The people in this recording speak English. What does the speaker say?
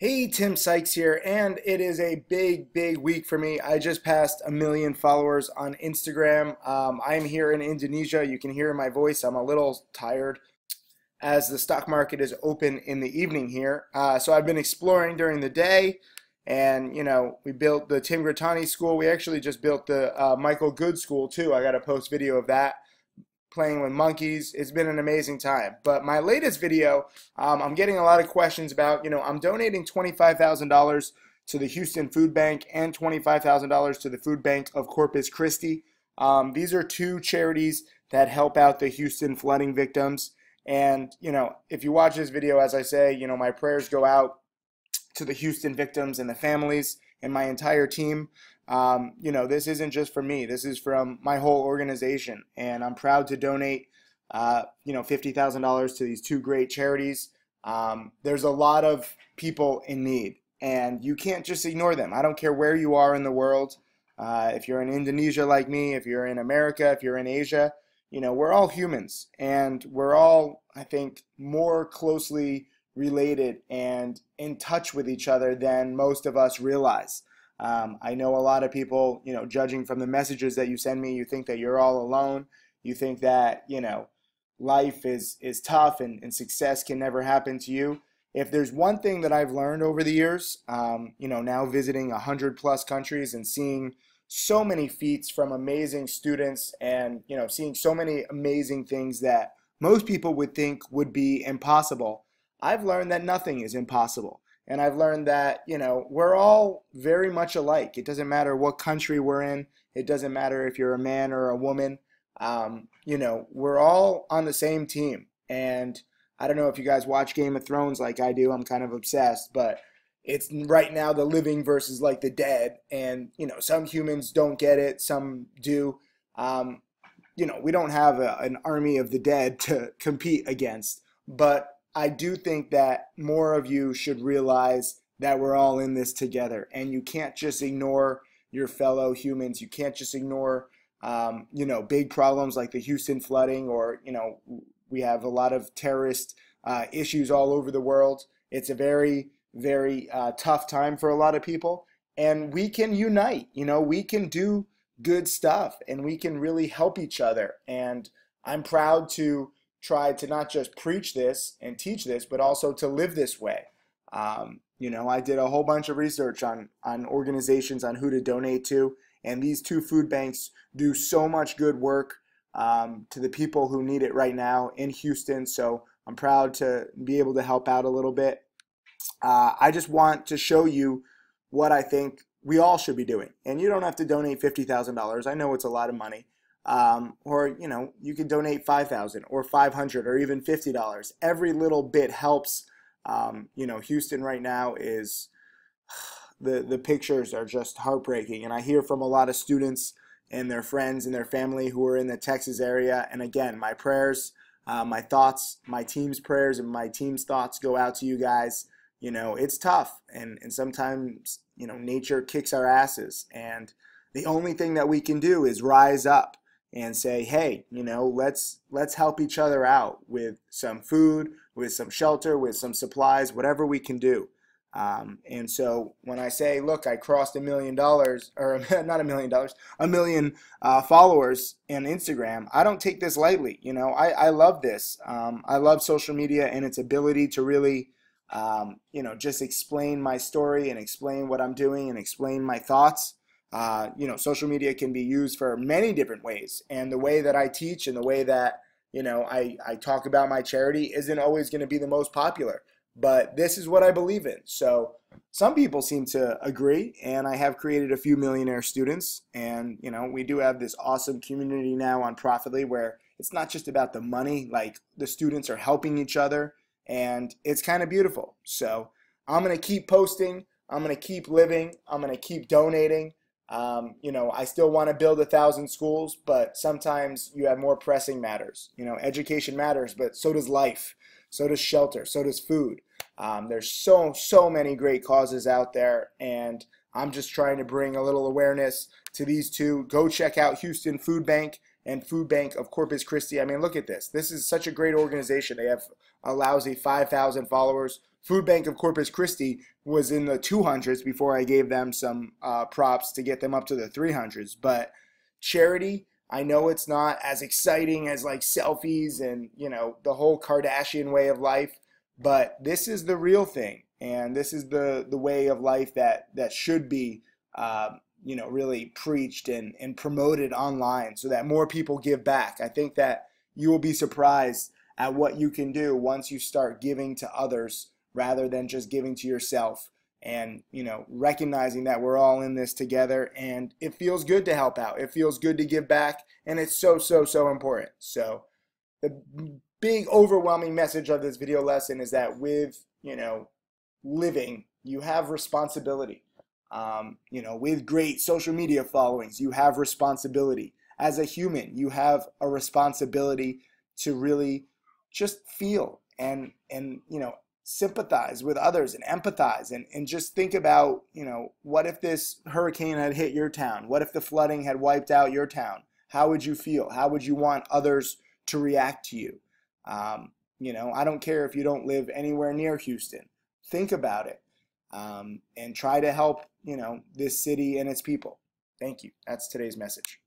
Hey, Tim Sykes here, and it is a big week for me. I just passed 1 million followers on Instagram. I'm here in Indonesia. You can hear my voice. I'm a little tired as the stock market is open in the evening here. So I've been exploring during the day, and we built the Tim Gratani School. We actually just built the Michael Good School too. I got to post video of that playing with monkeys. It's been an amazing time. But my latest video, I'm getting a lot of questions about, I'm donating $25,000 to the Houston Food Bank and $25,000 to the Food Bank of Corpus Christi. These are two charities that help out the Houston flooding victims. And, if you watch this video, as I say, my prayers go out to the Houston victims and the families and my entire team. This isn't just for me. This is from my whole organization, and I'm proud to donate, $50,000 to these two great charities. There's a lot of people in need, and you can't just ignore them. I don't care where you are in the world. If you're in Indonesia like me, if you're in America, if you're in Asia, we're all humans, and we're all, I think, more closely related and in touch with each other than most of us realize. I know a lot of people, judging from the messages that you send me, you think that you're all alone. You think that, life is tough and success can never happen to you. If there's one thing that I've learned over the years, now visiting 100+ countries and seeing so many feats from amazing students and, seeing so many amazing things that most people would think would be impossible, I've learned that nothing is impossible. And I've learned that, we're all very much alike. It doesn't matter what country we're in. It doesn't matter if you're a man or a woman. We're all on the same team. And I don't know if you guys watch Game of Thrones like I do. I'm kind of obsessed. But it's right now the living versus like the dead. And, some humans don't get it. Some do. We don't have an army of the dead to compete against. But I do think that more of you should realize that we're all in this together, and you can't just ignore your fellow humans. You can't just ignore, big problems like the Houston flooding, or, we have a lot of terrorist issues all over the world. It's a very tough time for a lot of people, and we can unite. We can do good stuff, and we can really help each other. And I'm proud to try to not just preach this and teach this, but also to live this way. I did a whole bunch of research on organizations, on who to donate to, and these two food banks do so much good work to the people who need it right now in Houston. So I'm proud to be able to help out a little bit. I just want to show you what I think we all should be doing. And you don't have to donate $50,000. I know it's a lot of money. Or you can donate $5,000 or $500 or even $50. Every little bit helps. Houston right now is the pictures are just heartbreaking, and I hear from a lot of students and their friends and their family who are in the Texas area. And again, my prayers, my thoughts, my team's prayers and my team's thoughts go out to you guys. It's tough, and sometimes nature kicks our asses, and the only thing that we can do is rise up and say, hey, let's help each other out with some food, with some shelter, with some supplies, whatever we can do. And so when I say, look, I crossed $1 million, or not $1 million, 1 million followers on Instagram, I don't take this lightly. I love this. I love social media and its ability to really, just explain my story and explain what I'm doing and explain my thoughts. Social media can be used for many different ways, and the way that I teach and the way that I talk about my charity isn't always going to be the most popular, but this is what I believe in. So some people seem to agree, and I have created a few millionaire students, and we do have this awesome community now on Profitly where it's not just about the money. Like, the students are helping each other, and it's kind of beautiful. So I'm going to keep posting, I'm going to keep living, I'm going to keep donating. I still want to build 1,000 schools, but sometimes you have more pressing matters. Education matters, but so does life, so does shelter, so does food. There's so many great causes out there, and I'm just trying to bring a little awareness to these two. Go check out Houston Food Bank and Food Bank of Corpus Christi. I mean, look at this. This is such a great organization. They have a lousy 5,000 followers. Food Bank of Corpus Christi was in the 200s before I gave them some props to get them up to the 300s. But charity, I know it's not as exciting as like selfies and, you know, the whole Kardashian way of life, but this is the real thing, and this is the way of life that should be you know, really preached and promoted online so that more people give back. I think that you will be surprised at what you can do once you start giving to others rather than just giving to yourself, and, you know, recognizing that we're all in this together, and it feels good to help out. It feels good to give back, and it's so important. So the big overwhelming message of this video lesson is that with, you know, living, you have responsibility. You know, with great social media followings, you have responsibility. As a human, you have a responsibility to really just feel and you know, sympathize with others and empathize and just think about, you know, what if this hurricane had hit your town? What if the flooding had wiped out your town? How would you feel? How would you want others to react to you? You know, I don't care if you don't live anywhere near Houston. Think about it, and try to help, you know, this city and its people. Thank you. That's today's message.